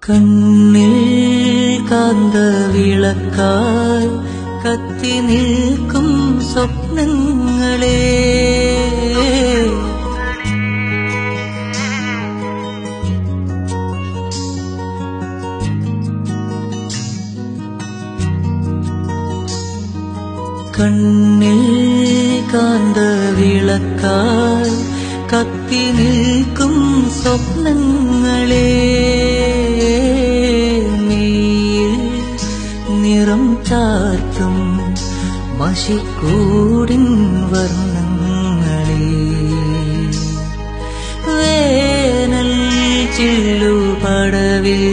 കണ്ണിൽ കാന്തവിളക്കായി കത്തി നിൽക്കും സ്വപ്നങ്ങളെ കണ്ണിൽ കാന്തവിളക്കായി കത്തി നിൽക്കും സ്വപ്നങ്ങളെ മെയ്യിൽ നിറം ചാർത്തും മഷിക്കൂടിൻ വർണ്ണങ്ങളെ വേനൽ ചില്ലുപടവിൽ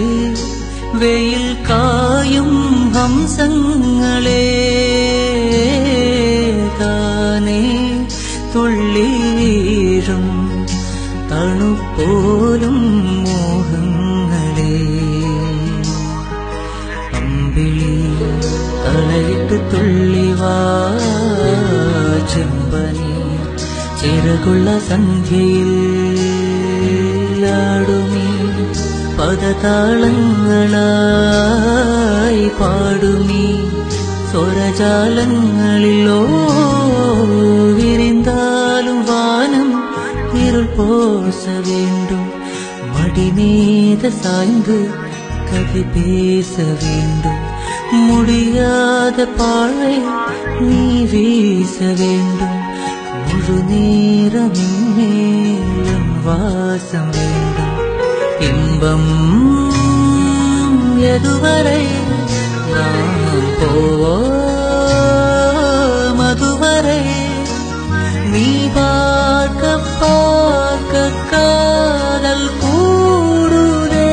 വെയിൽ കായും ഹംസങ്ങളെ താനേ തുള്ളി വീഴും തണുപ്പോലും മോഹങ്ങളെ അമ്പിളി തലയിട്ട് തുള്ളിവാ ചെമ്പനി ചിറകുള്ള സന്ധ്യയിൽ ആടുമീ പദതാളങ്ങളായി പാടുമീ സ്വരജാലങ്ങളിലോ വിരിന്താലും വാനം ഇരുൾ പോസ வேண்டும் மடிமீத சாய்ந்து கதை பேச வேண்டும் முடியாத பாழை நீ வீச வேண்டும் முழு நேரமின் வாசம் வேண்டும் இன்பம் எதுவரை நாம் போவோம் அதுவரை நீ பார்க்க பார்க்க காதல் கூடுதே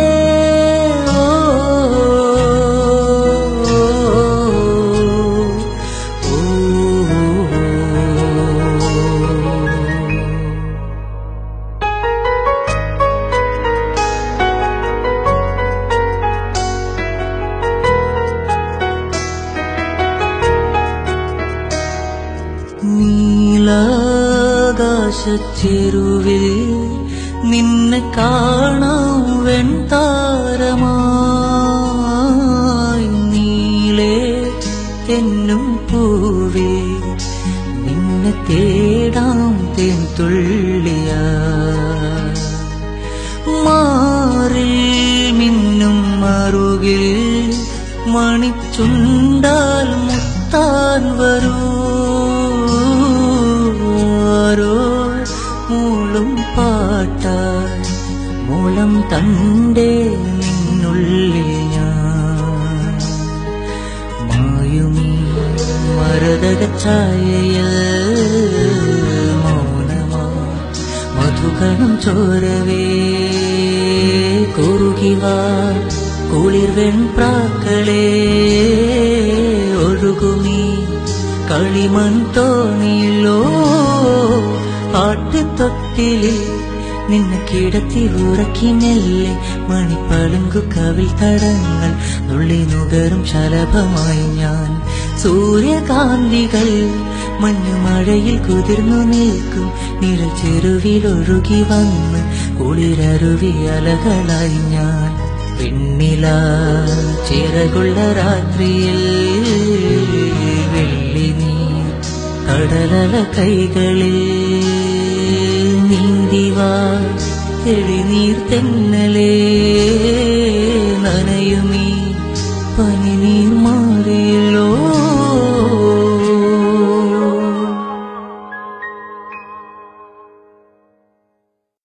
നീലാകാശച്ചെരുവിൽ നിന്നെ കാണാം വെൺതാരമായി നീലേ തെന്നും പൂവേ നിന്നെ തേടാം തേൻതുള്ളിയാ മാറിൽ മിന്നും മറുകിൽ മണിച്ചുണ്ടാൽ മുത്താൻ വരൂ മൂളും പാട്ടായി മൂളം തണ്ടേ നിന്നുള്ളിൽ ഞാൻ മായുമീ മരതകച്ചായയിൽ മൗനമാ മധുകണം ചോരവേ കുറുകിവാ കുളിർ വെൺപ്രാക്കളേ ഒഴുകുമീ കളിമൺ തോണിയിലോ ആട്ടുതൊട്ടിലിൽ നിന്നെ കിടത്തി ഉറക്കി മെല്ലെ മണിപ്പളുങ്കു കവിൽ തടങ്ങൾ നുള്ളി നുകരും ശലഭമായി ഞാൻ സൂര്യകാന്തികൾ മഞ്ഞുമഴയിൽ കുതിർന്നു നിൽക്കും നിഴൽ ചെരുവിലൊഴുകി വന്ന് കുളിരരുവി അലകളായി ഞാൻ പെണ്ണില ചിറകുള്ള രാത്രിയിൽ വെള്ളി നീ കടലല കൈകളിൽ നീന്തിവാ തെളിനീർ തെന്നലേ നനയുമീ